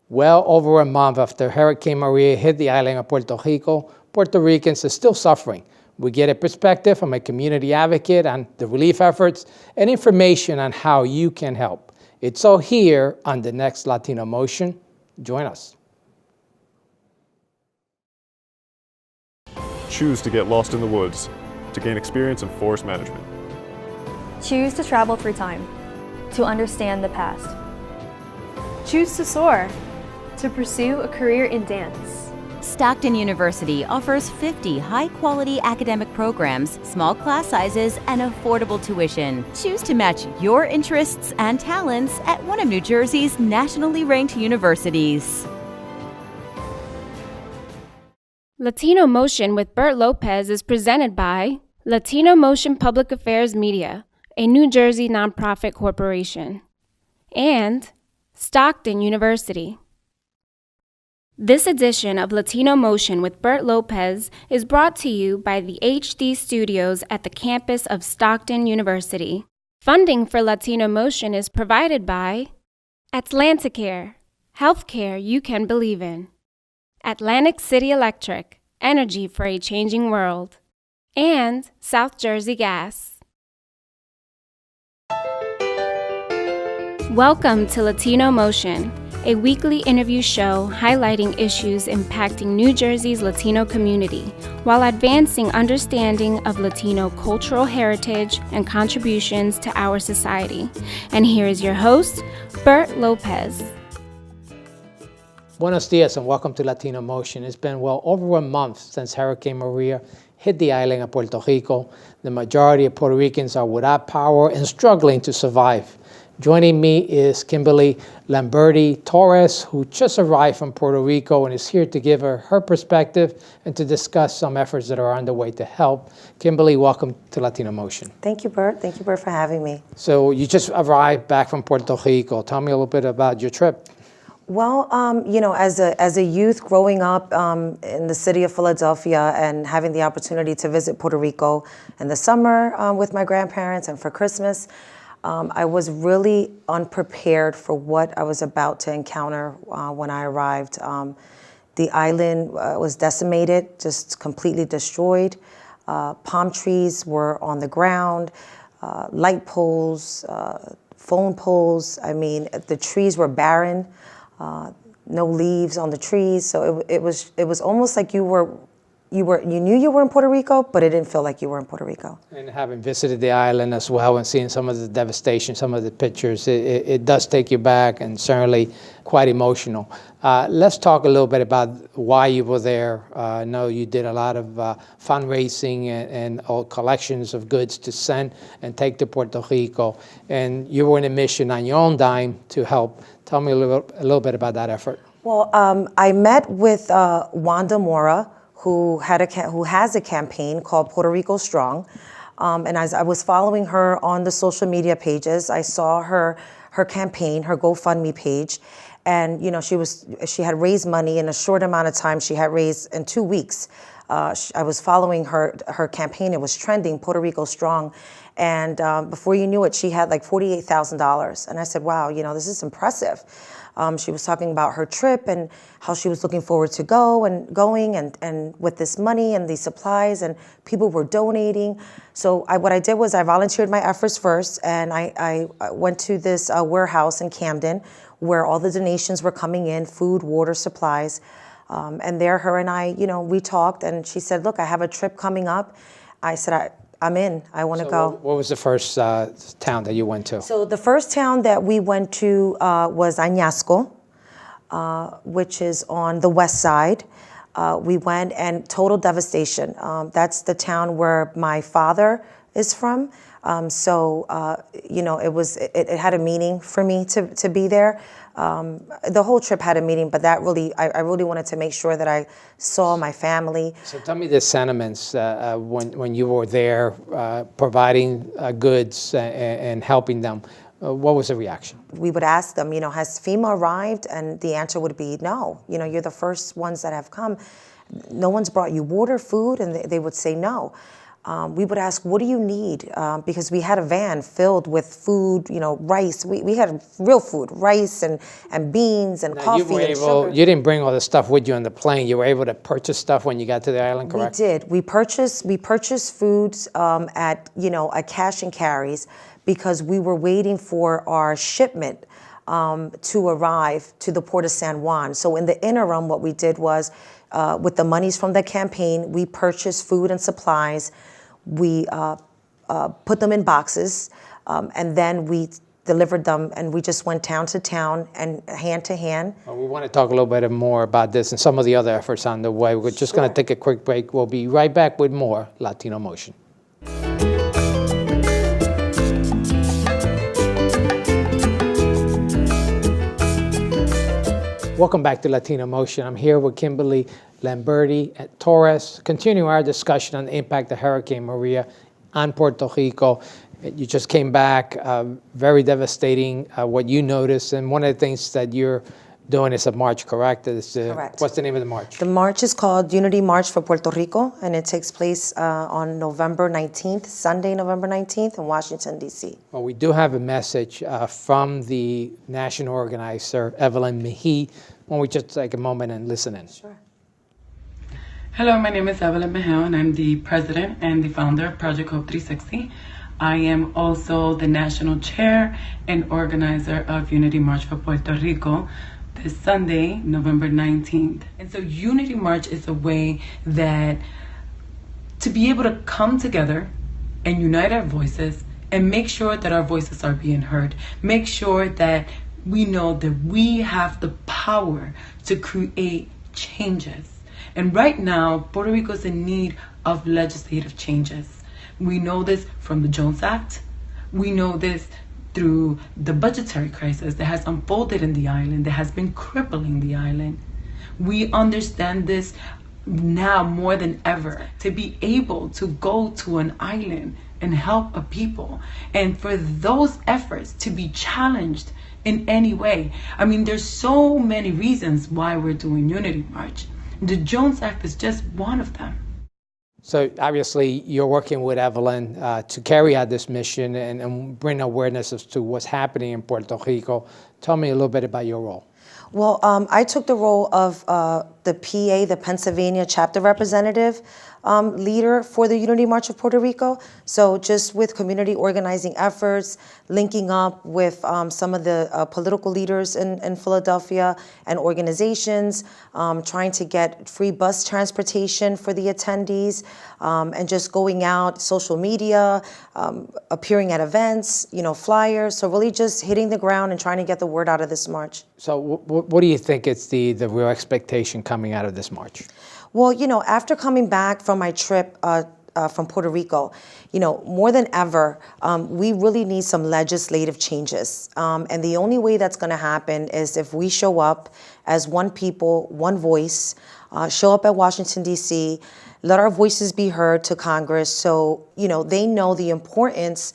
Well over a month after Hurricane Maria hit the island of Puerto Rico, Puerto Ricans are still suffering. We get a perspective from a community advocate on the relief efforts and information on how you can help. It's all here on the next Latino Motion. Join us. Choose to get lost in the woods to gain experience in forest management. Choose to travel through time to understand the past. Choose to soar to pursue a career in dance. Stockton University offers 50 high-quality academic programs, small class sizes, and affordable tuition. Choose to match your interests and talents at one of New Jersey's nationally ranked universities. Latino Motion with Bert Lopez is presented by Latino Motion Public Affairs Media, a New Jersey nonprofit corporation, and Stockton University. This edition of Latino Motion with Bert Lopez is brought to you by the HD Studios at the campus of Stockton University. Funding for Latino Motion is provided by Atlanticare, healthcare you can believe in. Atlantic City Electric, energy for a changing world. And South Jersey Gas. Welcome to Latino Motion, a weekly interview show highlighting issues impacting New Jersey's Latino community while advancing understanding of Latino cultural heritage and contributions to our society. And here is your host, Bert Lopez. Buenos dias and welcome to Latino Motion. It's been well over a month since Hurricane Maria hit the island of Puerto Rico. The majority of Puerto Ricans are without power and struggling to survive. Joining me is Kimberly Lamberti Torres, who just arrived from Puerto Rico and is here to give her perspective and to discuss some efforts that are underway to help. Kimberly, welcome to Latino Motion. Thank you, Bert. Thank you, Bert, for having me. So you just arrived back from Puerto Rico. Tell me a little bit about your trip. Well, as a youth growing up in the city of Philadelphia and having the opportunity to visit Puerto Rico in the summer with my grandparents and for Christmas, I was really unprepared for what I was about to encounter when I arrived. The island was decimated, just completely destroyed. Palm trees were on the ground, light poles, phone poles. I mean, the trees were barren. No leaves on the trees, so it was almost like you knew you were in Puerto Rico, but it didn't feel like you were in Puerto Rico. And having visited the island as well and seeing some of the devastation, some of the pictures, it does take you back and certainly quite emotional. Let's talk a little bit about why you were there. I know you did a lot of fundraising and all collections of goods to send and take to Puerto Rico, and you were in a mission on your own dime to help. Tell me a little bit about that effort. Well, I met with Wanda Mora, who has a campaign called Puerto Rico Strong. And as I was following her on the social media pages, I saw her campaign, her GoFundMe page. And she had raised money in a short amount of time. She had raised in 2 weeks. I was following her campaign. It was trending, Puerto Rico Strong. And before you knew it, she had like $48,000. And I said, wow, this is impressive. She was talking about her trip and how she was looking forward to going and with this money and these supplies, and people were donating. So what I did was I volunteered my efforts first, and I went to this warehouse in Camden where all the donations were coming in, food, water, supplies. And there, her and I, we talked, and she said, look, I have a trip coming up. I said, I'm in. I want to go. What was the first town that you went to? So the first town that we went to was Añasco, which is on the west side. We went, and total devastation. That's the town where my father is from. It had a meaning for me to be there. The whole trip had a meaning, but I really wanted to make sure that I saw my family. So tell me the sentiments when you were there providing goods and helping them. What was the reaction? We would ask them, has FEMA arrived? And the answer would be no. You're the first ones that have come. No one's brought you water, food, and they would say no. we would ask, what do you need? Because we had a van filled with food, rice. We had real food, rice and beans and coffee and sugar. You didn't bring all the stuff with you on the plane. You were able to purchase stuff when you got to the island, correct? We did. We purchased foods at cash and carries because we were waiting for our shipment to arrive to the Port of San Juan. So in the interim, what we did was, with the monies from the campaign, we purchased food and supplies. We put them in boxes, and then we delivered them, and we just went town to town and hand to hand. Well, we want to talk a little bit more about this and some of the other efforts on the way. We're just going to take a quick break. We'll be right back with more Latino Motion. Welcome back to Latino Motion. I'm here with Kimberly Lamberti at Torres, continuing our discussion on the impact of Hurricane Maria on Puerto Rico. You just came back, very devastating, what you noticed, and one of the things that you're doing is a march, correct? Correct. What's the name of the march? The march is called Unity March for Puerto Rico, and it takes place on November 19th, Sunday, November 19th in Washington, D.C. Well, we do have a message from the national organizer, Evelyn Mejia. Why don't we just take a moment and listen in? Sure. Hello, my name is Evelyn Mejia, and I'm the president and the founder of Project Hope 360. I am also the national chair and organizer of Unity March for Puerto Rico this Sunday, November 19th. And so Unity March is a way that to be able to come together and unite our voices and make sure that our voices are being heard. Make sure that we know that we have the power to create changes. And right now, Puerto Rico is in need of legislative changes. We know this from the Jones Act. We know this through the budgetary crisis that has unfolded in the island, that has been crippling the island. We understand this now more than ever, to be able to go to an island and help a people, and for those efforts to be challenged in any way. I mean, there's so many reasons why we're doing Unity March. The Jones Act is just one of them. So obviously you're working with Evelyn to carry out this mission and bring awareness as to what's happening in Puerto Rico. Tell me a little bit about your role. Well, I took the role of the PA, the Pennsylvania chapter representative leader for the Unity March of Puerto Rico. So just with community organizing efforts, linking up with some of the political leaders in Philadelphia and organizations, trying to get free bus transportation for the attendees, and just going out, social media, appearing at events, flyers. So really just hitting the ground and trying to get the word out of this march. So what do you think is the real expectation coming out of this march? Well, after coming back from my trip from Puerto Rico, more than ever, we really need some legislative changes. And the only way that's going to happen is if we show up as one people, one voice, show up at Washington, D.C., let our voices be heard to Congress so, they know the importance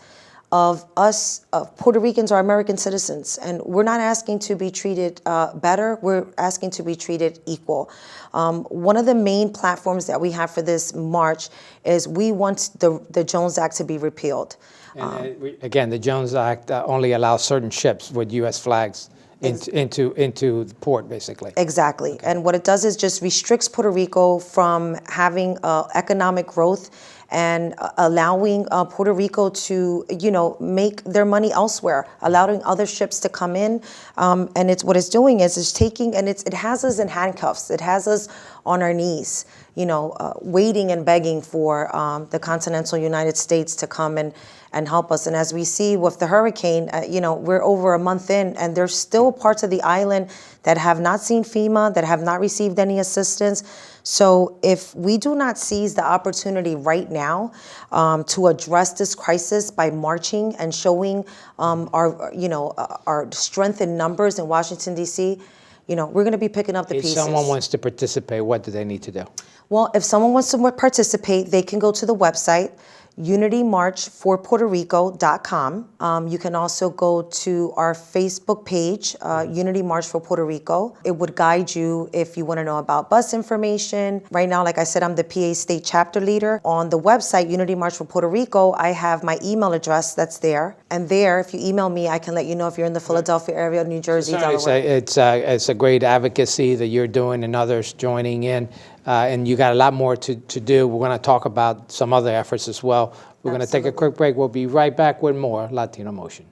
of us, Puerto Ricans are American citizens, and we're not asking to be treated better, we're asking to be treated equal. One of the main platforms that we have for this march is we want the Jones Act to be repealed. Again, the Jones Act only allows certain ships with U.S. flags into the port, basically. Exactly. Okay. And what it does is just restricts Puerto Rico from having economic growth and allowing Puerto Rico to, make their money elsewhere, allowing other ships to come in. And what it's doing is it's taking, and it has us in handcuffs. It has us on our knees, waiting and begging for the continental United States to come and help us. And as we see with the hurricane, we're over a month in, and there's still parts of the island that have not seen FEMA, that have not received any assistance. So if we do not seize the opportunity right now to address this crisis by marching and showing our strength in numbers in Washington, D.C., we're going to be picking up the pieces. If someone wants to participate, what do they need to do? Well, if someone wants to participate, they can go to the website, unitymarchforpuertorico.com. You can also go to our Facebook page, Unity March for Puerto Rico. It would guide you if you want to know about bus information. Right now, like I said, I'm the PA State Chapter Leader. On the website, Unity March for Puerto Rico, I have my email address that's there. And there, if you email me, I can let you know if you're in the Philadelphia area, New Jersey, Delaware. It's a great advocacy that you're doing and others joining in. And you got a lot more to do. We're going to talk about some other efforts as well. We're going to take a quick break. We'll be right back with more Latino Motion.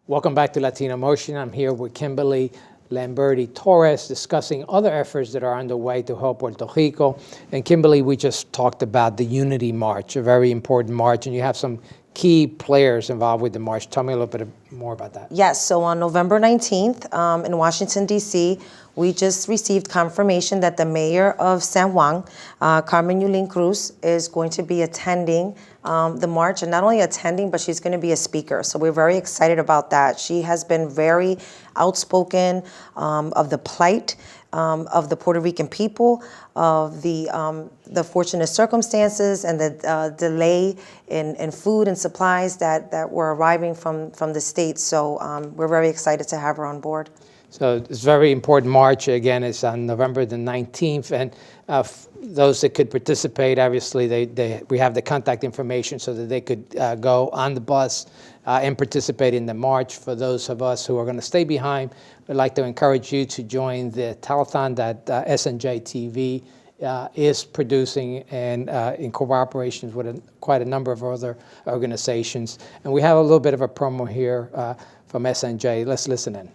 Welcome back to Latino Motion. I'm here with Kimberly Lamberti Torres discussing other efforts that are underway to help Puerto Rico. And Kimberly, we just talked about the Unity March, a very important march, and you have some key players involved with the march. Tell me a little bit more about that. Yes, so on November 19th in Washington, D.C., we just received confirmation that the mayor of San Juan, Carmen Yulín Cruz, is going to be attending the march, and not only attending, but she's going to be a speaker. So we're very excited about that. She has been very outspoken of the plight of the Puerto Rican people, of the fortunate circumstances and the delay in food and supplies that were arriving from the States. So we're very excited to have her on board. So it's a very important march. Again, it's on November the 19th. And those that could participate, obviously, we have the contact information so that they could go on the bus and participate in the march. For those of us who are going to stay behind, we'd like to encourage you to join the telethon that SNJ TV is producing, and in cooperation with quite a number of other organizations. And we have a little bit of a promo here from SNJ. Let's listen in.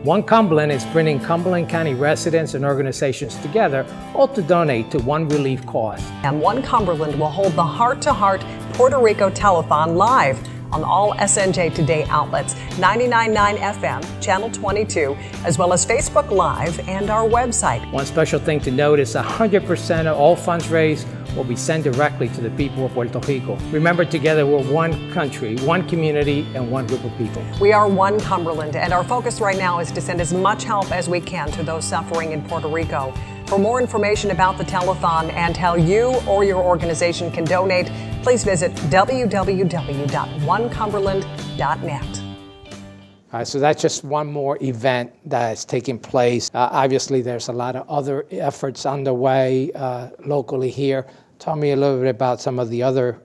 One Cumberland is bringing Cumberland County residents and organizations together, all to donate to one relief cause. And One Cumberland will hold the Heart to Heart Puerto Rico Telethon live on all SNJ Today outlets, 99.9 FM, Channel 22, as well as Facebook Live and our website. One special thing to note is 100% of all funds raised will be sent directly to the people of Puerto Rico. Remember, together we're one country, one community, and one group of people. We are One Cumberland, and our focus right now is to send as much help as we can to those suffering in Puerto Rico. For more information about the telethon and how you or your organization can donate, please visit www.onecumberland.net. So that's just one more event that is taking place. Obviously, there's a lot of other efforts underway locally here. Tell me a little bit about some of the other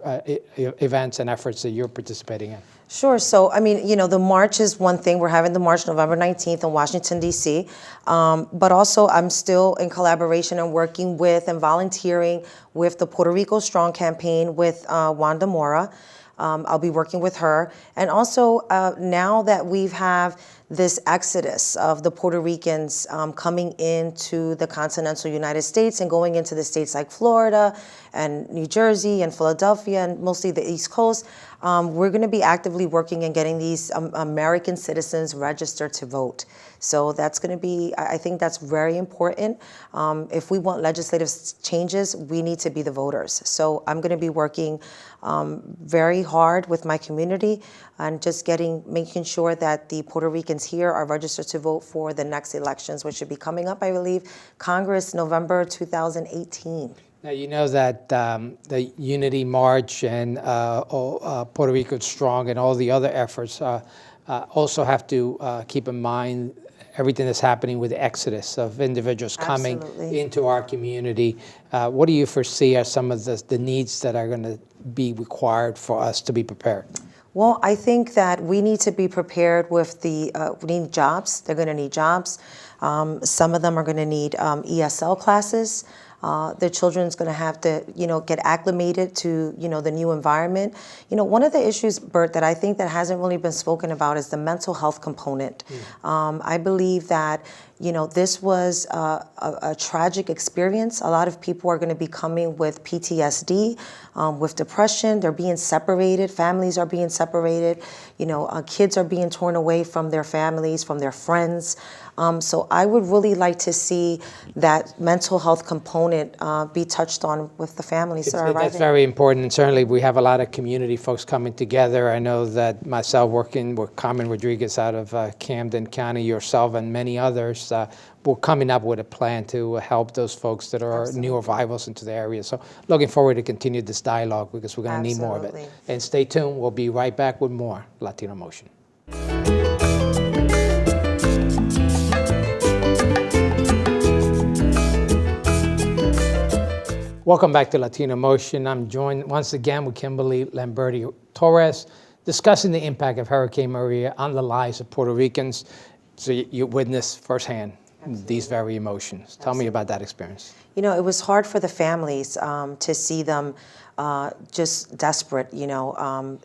events and efforts that you're participating in. Sure. So, I mean, the march is one thing. We're having the march November 19th in Washington, D.C. But also, I'm still in collaboration and working with and volunteering with the Puerto Rico Strong campaign with Wanda Mora. I'll be working with her. And also, now that we have this exodus of the Puerto Ricans coming into the continental United States and going into the states like Florida and New Jersey and Philadelphia and mostly the East Coast, we're going to be actively working and getting these American citizens registered to vote. So that's going to be, I think that's very important. If we want legislative changes, we need to be the voters. So I'm going to be working very hard with my community and just making sure that the Puerto Ricans here are registered to vote for the next elections, which should be coming up, I believe, Congress, November 2018. Now, you know that the Unity March and Puerto Rico Strong and all the other efforts also have to keep in mind everything that's happening with the exodus of individuals coming into our community. What do you foresee are some of the needs that are going to be required for us to be prepared? Well, I think that we need to be prepared with we need jobs. They're going to need jobs. Some of them are going to need ESL classes. Their children's going to have to, get acclimated to, the new environment. One of the issues, Bert, that I think that hasn't really been spoken about is the mental health component. I believe that, this was a tragic experience. A lot of people are going to be coming with PTSD, with depression. They're being separated. Families are being separated. Kids are being torn away from their families, from their friends. So I would really like to see that mental health component be touched on with the families that are arriving. That's very important, and certainly we have a lot of community folks coming together. I know that myself working with Carmen Rodriguez out of Camden County, yourself and many others, we're coming up with a plan to help those folks that are new arrivals into the area. So looking forward to continue this dialogue because we're going to need more of it. And stay tuned. We'll be right back with more Latino Motion. Welcome back to Latino Motion. I'm joined once again with Kimberly Lamberti Torres, discussing the impact of Hurricane Maria on the lives of Puerto Ricans. So you witnessed firsthand these very emotions. Tell me about that experience. You know, it was hard for the families to see them just desperate. You know,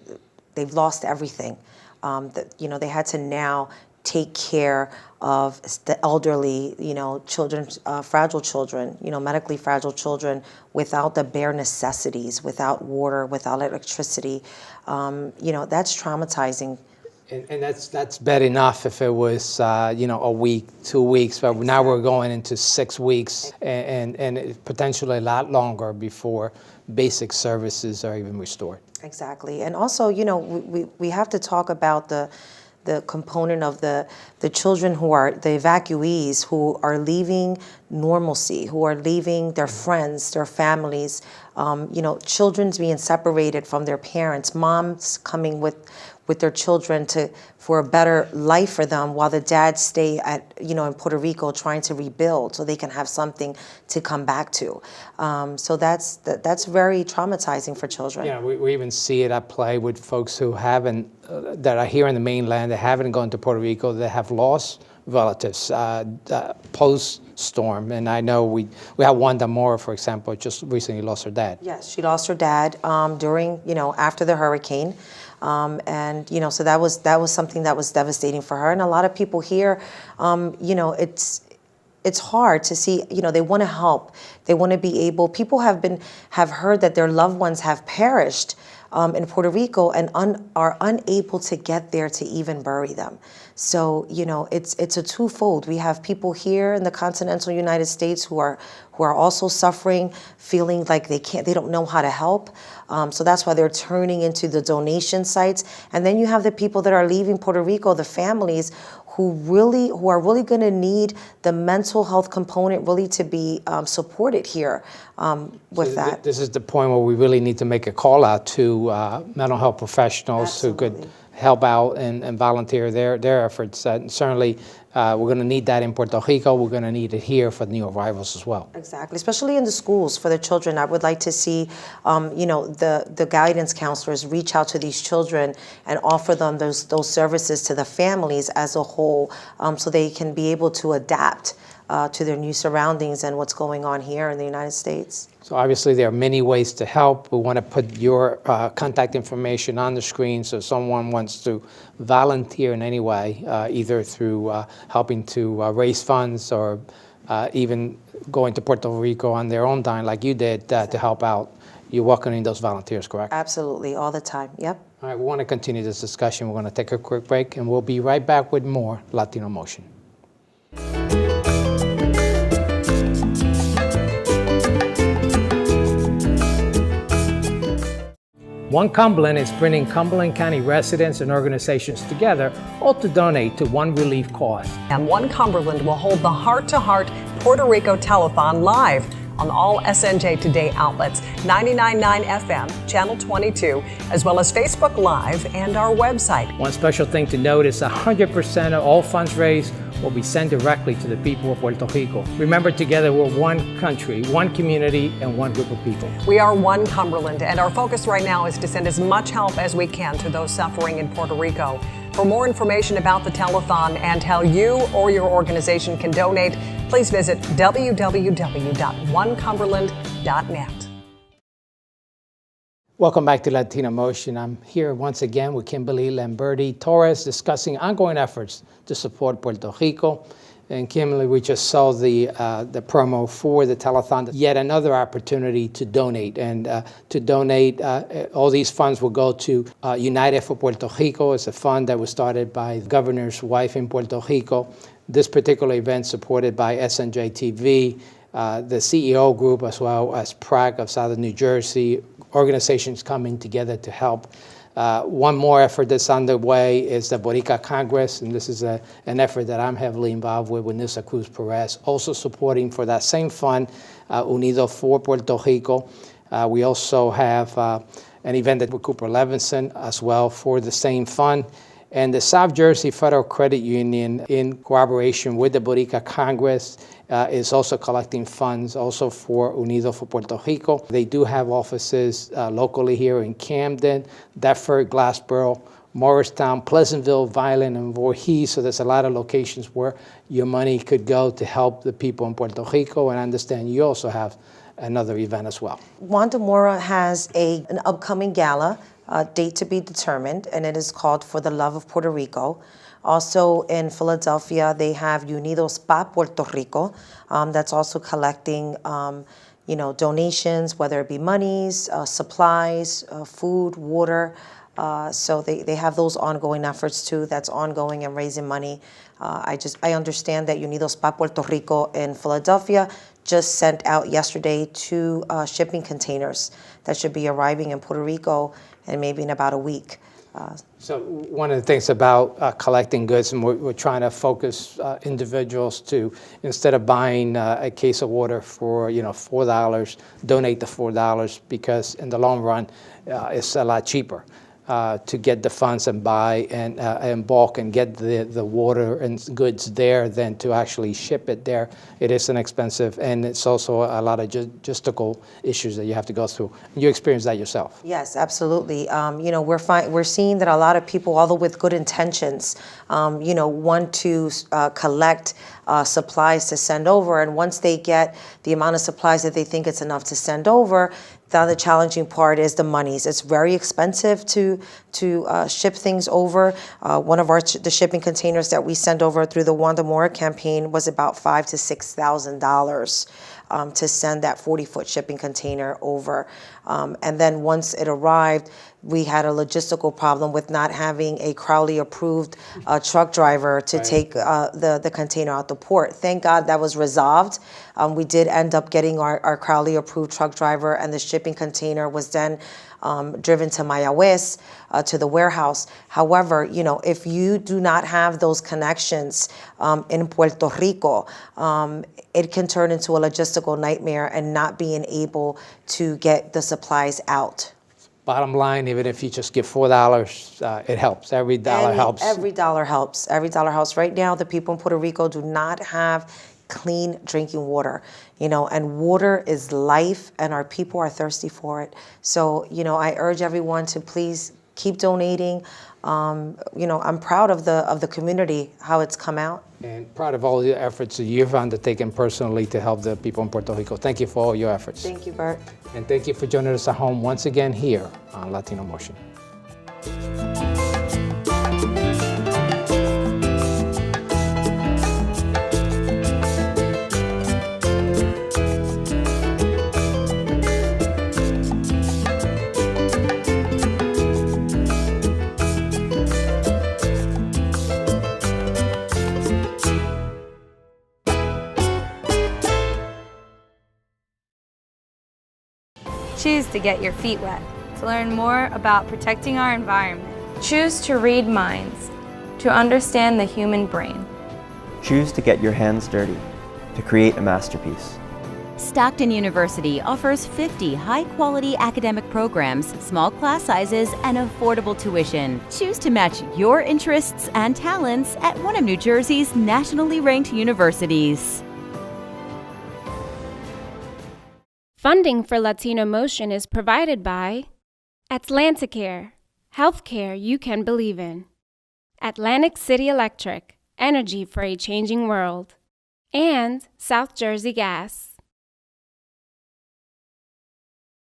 they've lost everything. You know, they had to now take care of the elderly, you know, children, fragile children, you know, medically fragile children without the bare necessities, without water, without electricity. You know, that's traumatizing. And that's bad enough if it was, you know, a week, 2 weeks, but now we're going into 6 weeks and potentially a lot longer before basic services are even restored. Exactly. And also, you know, we have to talk about the component of the children who are the evacuees who are leaving normalcy, who are leaving their friends, their families, you know, children's being separated from their parents, moms coming with their children for a better life for them while the dads stay in Puerto Rico trying to rebuild so they can have something to come back to. So that's very traumatizing for children. Yeah, we even see it at play with folks who haven't, that are here in the mainland, that haven't gone to Puerto Rico, that have lost relatives post-storm. And I know we have Wanda Mora, for example, just recently lost her dad. Yes, she lost her dad during, after the hurricane. And, so that was something that was devastating for her. And a lot of people here, it's hard to see, they want to help. They want to be able, people have heard that their loved ones have perished in Puerto Rico and are unable to get there to even bury them. So, it's a twofold. We have people here in the continental United States who are also suffering, feeling like they don't know how to help. So that's why they're turning into the donation sites. And then you have the people that are leaving Puerto Rico, the families who are really going to need the mental health component really to be supported here with that. This is the point where we really need to make a call out to mental health professionals. Absolutely. Who could help out and volunteer their efforts. And certainly we're going to need that in Puerto Rico. We're going to need it here for new arrivals as well. Exactly, especially in the schools for the children. I would like to see, the guidance counselors reach out to these children and offer them those services to the families as a whole, so they can be able to adapt to their new surroundings and what's going on here in the United States. So obviously there are many ways to help. We want to put your contact information on the screen so if someone wants to volunteer in any way, either through helping to raise funds or even going to Puerto Rico on their own dime like you did to help out. You're welcoming those volunteers, correct? Absolutely, all the time, yep. All right, we want to continue this discussion. We're going to take a quick break and we'll be right back with more Latino Motion. One Cumberland is bringing Cumberland County residents and organizations together, all to donate to one relief cause. And One Cumberland will hold the Heart to Heart Puerto Rico Telethon live on all SNJ Today outlets, 99.9 FM, Channel 22, as well as Facebook Live and our website. One special thing to note is 100% of all funds raised will be sent directly to the people of Puerto Rico. Remember, together we're one country, one community, and one group of people. We are One Cumberland, and our focus right now is to send as much help as we can to those suffering in Puerto Rico. For more information about the telethon and how you or your organization can donate, please visit www.onecumberland.net. Welcome back to Latino Motion. I'm here once again with Kimberly Lamberti Torres discussing ongoing efforts to support Puerto Rico. And Kimberly, we just saw the promo for the telethon, yet another opportunity to donate. And to donate, all these funds will go to United for Puerto Rico. It's a fund that was started by the governor's wife in Puerto Rico. This particular event supported by SNJ TV, the CEO group, as well as PRAC of Southern New Jersey, organizations coming together to help. One more effort that's underway is the Boricua Congress, and this is an effort that I'm heavily involved with Nilsa Cruz Perez, also supporting for that same fund, Unido for Puerto Rico. We also have an event with Cooper Levinson as well for the same fund. And the South Jersey Federal Credit Union, in cooperation with the Boricua Congress, is also collecting funds also for Unido for Puerto Rico. They do have offices locally here in Camden, Deptford, Glassboro, Morristown, Pleasantville, Violin, and Voorhees. So there's a lot of locations where your money could go to help the people in Puerto Rico. And I understand you also have another event as well. Wanda Mora has an upcoming gala, date to be determined, and it is called For the Love of Puerto Rico. Also in Philadelphia, they have Unidos pa Puerto Rico. That's also collecting, donations, whether it be monies, supplies, food, water. So they have those ongoing efforts too. That's ongoing and raising money. I understand that Unidos pa Puerto Rico in Philadelphia just sent out yesterday 2 shipping containers that should be arriving in Puerto Rico and maybe in about a week. So one of the things about collecting goods, and we're trying to focus individuals to, instead of buying a case of water for $4, donate the $4, because in the long run, it's a lot cheaper to get the funds and buy in bulk and get the water and goods there than to actually ship it there. It is inexpensive, and it's also a lot of logistical issues that you have to go through. You experience that yourself. Yes, absolutely. We're seeing that a lot of people, although with good intentions, want to collect supplies to send over, and once they get the amount of supplies that they think it's enough to send over, now the challenging part is the monies. It's very expensive to ship things over. One of the shipping containers that we sent over through the Wanda Mora campaign was about $5,000 to $6,000 to send that 40-foot shipping container over. And then once it arrived, we had a logistical problem with not having a Crowley-approved truck driver to take the container out the port. Thank God that was resolved. We did end up getting our Crowley-approved truck driver, and the shipping container was then driven to Mayagüez, to the warehouse. However, if you do not have those connections in Puerto Rico, it can turn into a logistical nightmare and not being able to get the supplies out. Bottom line, even if you just give $4, it helps. Every dollar helps. Every dollar helps. Every dollar helps. Right now, the people in Puerto Rico do not have clean drinking water, and water is life, and our people are thirsty for it. So, I urge everyone to please keep donating. I'm proud of the community, how it's come out. And proud of all the efforts that you've undertaken personally to help the people in Puerto Rico. Thank you for all your efforts. Thank you, Bert. And thank you for joining us at home once again here on Latino Motion. Choose to get your feet wet, to learn more about protecting our environment. Choose to read minds, to understand the human brain. Choose to get your hands dirty, to create a masterpiece. Stockton University offers 50 high-quality academic programs, small class sizes, and affordable tuition. Choose to match your interests and talents at one of New Jersey's nationally ranked universities. Funding for Latino Motion is provided by Atlanticare, healthcare you can believe in. Atlantic City Electric, energy for a changing world. And South Jersey Gas.